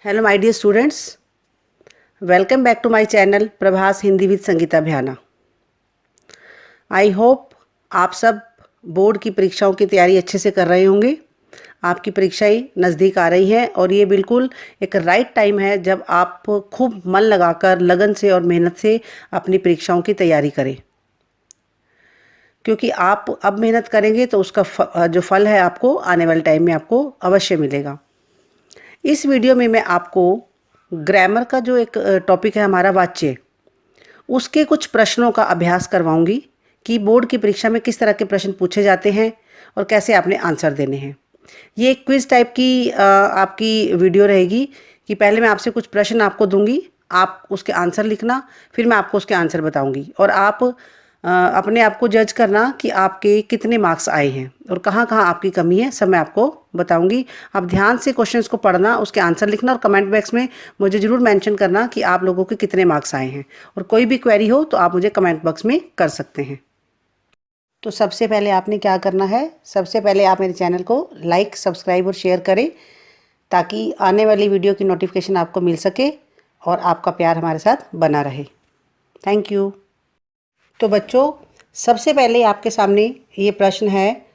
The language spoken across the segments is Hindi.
Hello my dear students, welcome back to my channel Prabhas Hindi with Sangeeta Bhyana. I hope आप सब बोर्ड की परीक्षाओं की तैयारी अच्छे से कर रहे होंगे। आपकी परीक्षाएं नज़दीक आ रही हैं और ये बिल्कुल एक राइट टाइम है जब आप खूब मन लगाकर लगन से और मेहनत से अपनी परीक्षाओं की तैयारी करें, क्योंकि आप अब मेहनत करेंगे तो उसका जो फल है आपको आने वाले टाइम में आपको अवश्य मिलेगा। इस वीडियो में मैं आपको ग्रामर का जो एक टॉपिक है हमारा वाच्य, उसके कुछ प्रश्नों का अभ्यास करवाऊंगी कि बोर्ड की परीक्षा में किस तरह के प्रश्न पूछे जाते हैं और कैसे आपने आंसर देने हैं। ये एक क्विज़ टाइप की आपकी वीडियो रहेगी कि पहले मैं आपसे कुछ प्रश्न आपको दूंगी, आप उसके आंसर लिखना, फिर मैं आपको उसके आंसर बताऊंगी और आप अपने आप को जज करना कि आपके कितने मार्क्स आए हैं और कहाँ कहाँ आपकी कमी है, सब मैं आपको बताऊंगी। आप ध्यान से क्वेश्चंस को पढ़ना, उसके आंसर लिखना और कमेंट बॉक्स में मुझे ज़रूर मेंशन करना कि आप लोगों के कितने मार्क्स आए हैं। और कोई भी क्वेरी हो तो आप मुझे कमेंट बॉक्स में कर सकते हैं। तो सबसे पहले आपने क्या करना है, सबसे पहले आप मेरे चैनल को लाइक, सब्सक्राइब और शेयर करें ताकि आने वाली वीडियो की नोटिफिकेशन आपको मिल सके और आपका प्यार हमारे साथ बना रहे। Thank you. तो बच्चों, सबसे पहले आपके सामने ये प्रश्न है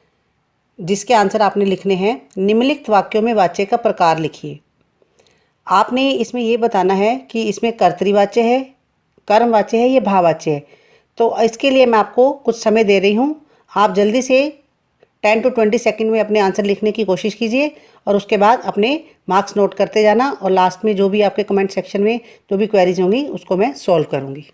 जिसके आंसर आपने लिखने हैं। निम्नलिखित वाक्यों में वाच्य का प्रकार लिखिए। आपने इसमें ये बताना है कि इसमें कर्तृवाच्य है, कर्मवाच्य है, ये भाववाच्य है। तो इसके लिए मैं आपको कुछ समय दे रही हूँ। आप जल्दी से 10 to 20 सेकंड में अपने आंसर लिखने की कोशिश कीजिए और उसके बाद अपने मार्क्स नोट करते जाना और लास्ट में जो भी आपके कमेंट सेक्शन में जो भी क्वेरीज होंगी उसको मैं सॉल्व करूँगी।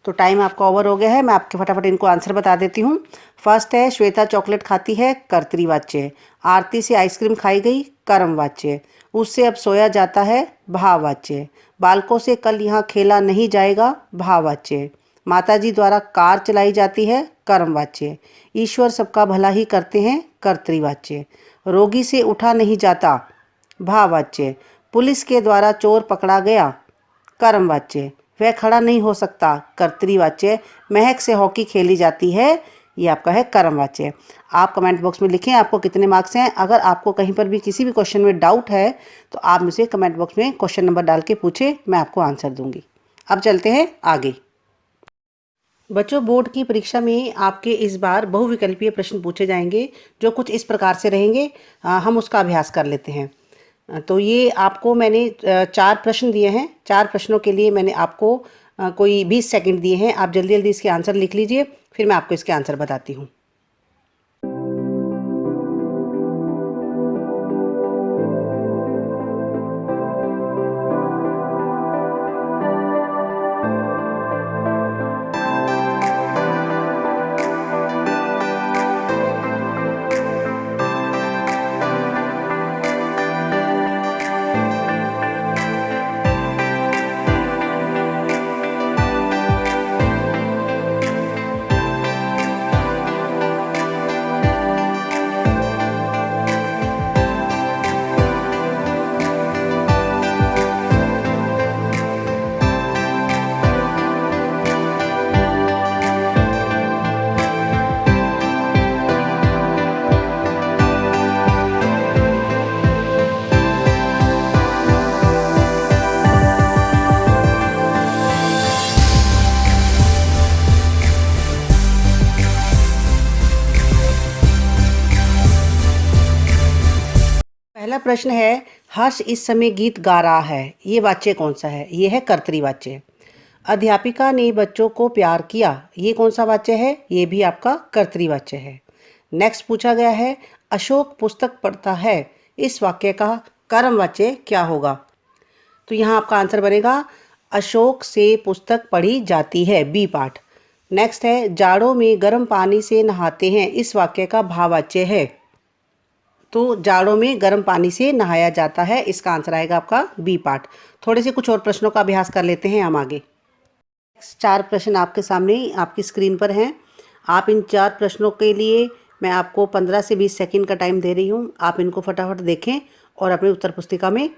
तो टाइम आपका ओवर हो गया है। मैं आपके फटाफट इनको आंसर बता देती हूँ। फर्स्ट है, श्वेता चॉकलेट खाती है, कर्तृवाच्य है। आरती से आइसक्रीम खाई गई, कर्मवाच्य है। उससे अब सोया जाता है, भाववाच्य है। बालकों से कल यहाँ खेला नहीं जाएगा, भाववाच्य है। माताजी द्वारा कार चलाई जाती है, कर्मवाच्य है। ईश्वर सबका भला ही करते हैं, कर्तृवाच्य है। रोगी से उठा नहीं जाता, भाववाच्य है। पुलिस के द्वारा चोर पकड़ा गया, कर्मवाच्य। वह खड़ा नहीं हो सकता, कर्तृवाच्य। महक से हॉकी खेली जाती है, ये आपका है कर्मवाच्य। आप कमेंट बॉक्स में लिखें आपको कितने मार्क्स हैं। अगर आपको कहीं पर भी किसी भी क्वेश्चन में डाउट है तो आप मुझे कमेंट बॉक्स में क्वेश्चन नंबर डाल के पूछे, मैं आपको आंसर दूंगी। अब चलते हैं आगे। बच्चों, बोर्ड की परीक्षा में आपके इस बार बहुविकल्पीय प्रश्न पूछे जाएंगे जो कुछ इस प्रकार से रहेंगे। हम उसका अभ्यास कर लेते हैं। तो ये आपको मैंने 4 प्रश्न दिए हैं। 4 प्रश्नों के लिए मैंने आपको कोई 20 सेकंड दिए हैं। आप जल्दी जल्दी इसके आंसर लिख लीजिए, फिर मैं आपको इसके आंसर बताती हूँ। पहला प्रश्न है, हर्ष इस समय गीत गा रहा है। ये वाच्य कौन सा है? ये है कर्तृवाच्य। अध्यापिका ने बच्चों को प्यार किया। ये कौन सा वाच्य है? ये भी आपका कर्तृवाच्य है। नेक्स्ट पूछा गया है, अशोक पुस्तक पढ़ता है। इस वाक्य का कर्मवाच्य क्या होगा? तो यहाँ आपका आंसर बनेगा, अशोक से पुस्तक पढ़ी जाती है, बी पार्ट। नेक्स्ट है, जाड़ों में गर्म पानी से नहाते हैं। इस वाक्य का भाववाच्य है। तो जाड़ों में गर्म पानी से नहाया जाता है, इसका आंसर आएगा आपका बी पार्ट। थोड़े से कुछ और प्रश्नों का अभ्यास कर लेते हैं हम आगे। 4 प्रश्न आपके सामने आपकी स्क्रीन पर हैं। आप इन 4 प्रश्नों के लिए मैं आपको 15 से 20 सेकंड का टाइम दे रही हूँ। आप इनको फटाफट देखें और अपनी उत्तर पुस्तिका में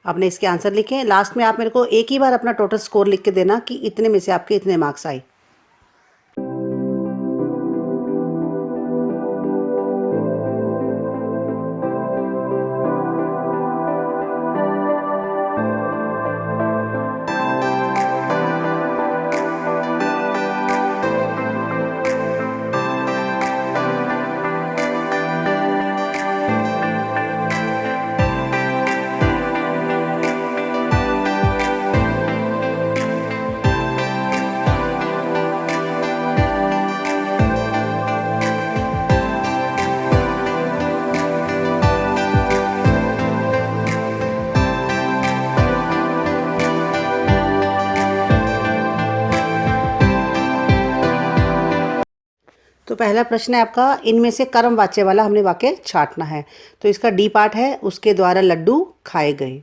अपने इसके आंसर लिखें। लास्ट में आप मेरे को एक ही बार अपना टोटल स्कोर लिख के देना कि इतने में से आपके इतने मार्क्स आए। तो पहला प्रश्न है आपका, इनमें से कर्मवाच्य वाला हमने वाक्य छांटना है। तो इसका डी पार्ट है, उसके द्वारा लड्डू खाए गए।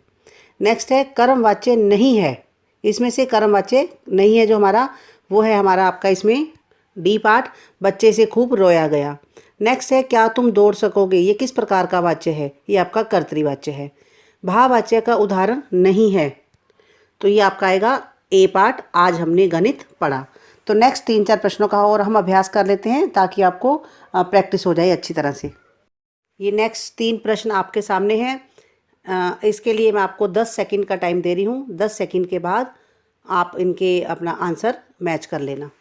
नेक्स्ट है, कर्मवाच्य नहीं है। इसमें से कर्मवाच्य नहीं है जो हमारा, वो है हमारा आपका इसमें डी पार्ट, बच्चे से खूब रोया गया। नेक्स्ट है, क्या तुम दौड़ सकोगे। ये किस प्रकार का वाच्य है? ये आपका कर्तृवाच्य है। भाववाच्य का उदाहरण नहीं है, तो ये आपका आएगा ए पार्ट, आज हमने गणित पढ़ा। तो नेक्स्ट 3-4 प्रश्नों का और हम अभ्यास कर लेते हैं ताकि आपको प्रैक्टिस हो जाए अच्छी तरह से। ये नेक्स्ट 3 प्रश्न आपके सामने हैं। इसके लिए मैं आपको 10 सेकंड का टाइम दे रही हूँ। 10 सेकंड के बाद आप इनके अपना आंसर मैच कर लेना।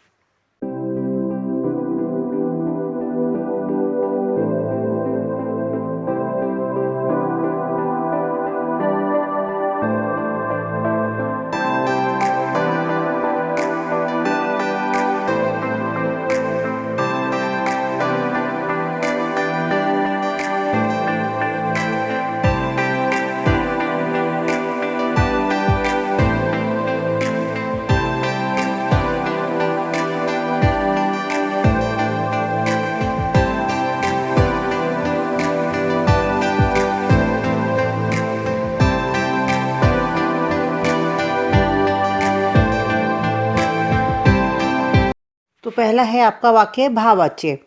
तो पहला है आपका वाक्य भाववाच्य।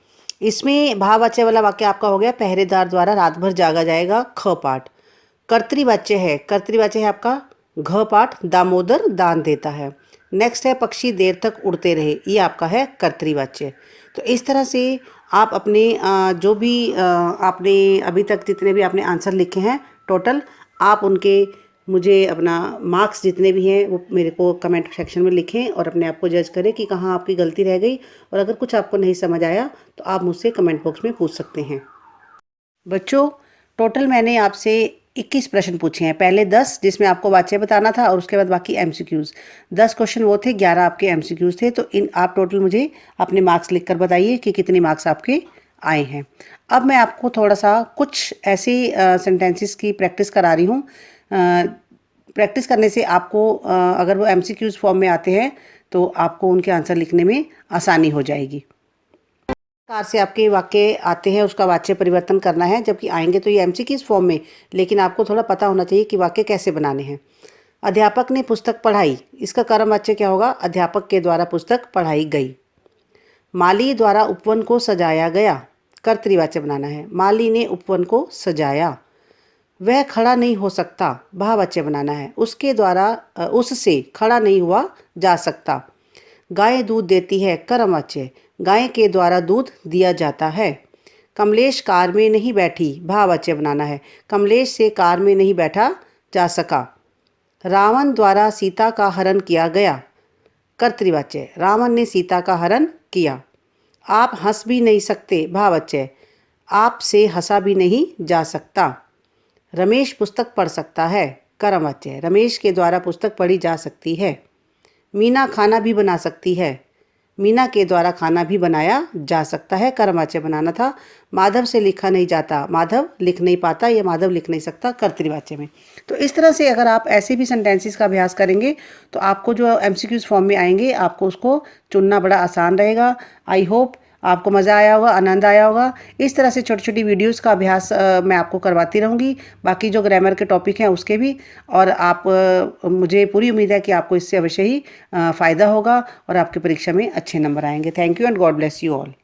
इसमें भाववाच्य वाला वाक्य आपका हो गया, पहरेदार द्वारा रात भर जागा जाएगा, ख पाठ। कर्तृवाच्य है, कर्तृवाच्य है आपका घ पाठ, दामोदर दान देता है। नेक्स्ट है, पक्षी देर तक उड़ते रहे। ये आपका है कर्तृवाच्य। तो इस तरह से आप अपने जो भी आपने अभी तक जितने भी आपने आंसर लिखे हैं टोटल, आप उनके मुझे अपना मार्क्स जितने भी हैं वो मेरे को कमेंट सेक्शन में लिखें और अपने आप को जज करें कि कहाँ आपकी गलती रह गई। और अगर कुछ आपको नहीं समझ आया तो आप मुझसे कमेंट बॉक्स में पूछ सकते हैं। बच्चों, टोटल मैंने आपसे 21 प्रश्न पूछे हैं। पहले 10 जिसमें आपको वाच्य बताना था और उसके बाद बाकी एमसीक्यूज़। 10 क्वेश्चन वो थे, 11 आपके एमसीक्यूज़ थे। तो इन आप टोटल मुझे अपने मार्क्स लिख कर बताइए कि कितने मार्क्स आपके आए हैं। अब मैं आपको थोड़ा सा कुछ ऐसी सेंटेंसेस की प्रैक्टिस करा रही हूँ। प्रैक्टिस करने से आपको अगर वो एमसीक्यूज़ फॉर्म में आते हैं तो आपको उनके आंसर लिखने में आसानी हो जाएगी। प्रकार से आपके वाक्य आते हैं उसका वाच्य परिवर्तन करना है, जबकि आएंगे तो ये एमसीक्यूज़ फॉर्म में, लेकिन आपको थोड़ा पता होना चाहिए कि वाक्य कैसे बनाने हैं। अध्यापक ने पुस्तक पढ़ाई, इसका कर्म वाच्य क्या होगा? अध्यापक के द्वारा पुस्तक पढ़ाई गई। माली द्वारा उपवन को सजाया गया, कर्तृवाच्य बनाना है। माली ने उपवन को सजाया। वह खड़ा नहीं हो सकता, भाववाच्य बनाना है। उसके द्वारा उससे खड़ा नहीं हुआ जा सकता। गाय दूध देती है, कर्मवाच्य। गाय के द्वारा दूध दिया जाता है। कमलेश कार में नहीं बैठी, भाववाच्य बनाना है। कमलेश से कार में नहीं बैठा जा सका। रावण द्वारा सीता का हरण किया गया, कर्तृवाच्य। रावण ने सीता का हरण किया। आप हंस भी नहीं सकते, भाववाच्य। आप से हंसा भी नहीं जा सकता। रमेश पुस्तक पढ़ सकता है, कर्म वाच्य है। रमेश के द्वारा पुस्तक पढ़ी जा सकती है। मीना खाना भी बना सकती है, मीना के द्वारा खाना भी बनाया जा सकता है, कर्म वाच्य बनाना था। माधव से लिखा नहीं जाता, माधव लिख नहीं पाता या माधव लिख नहीं सकता, कर्तृवाच्य में। तो इस तरह से अगर आप ऐसे भी सेंटेंसेस का अभ्यास करेंगे तो आपको जो एमसीक्यूज फॉर्म में आएंगे आपको उसको चुनना बड़ा आसान रहेगा। आई होप आपको मज़ा आया होगा, आनंद आया होगा। इस तरह से छोटी छोटी वीडियोस का अभ्यास मैं आपको करवाती रहूँगी, बाकी जो ग्रामर के टॉपिक हैं उसके भी। और आप मुझे पूरी उम्मीद है कि आपको इससे अवश्य ही फ़ायदा होगा और आपकी परीक्षा में अच्छे नंबर आएंगे। Thank you and God bless you all.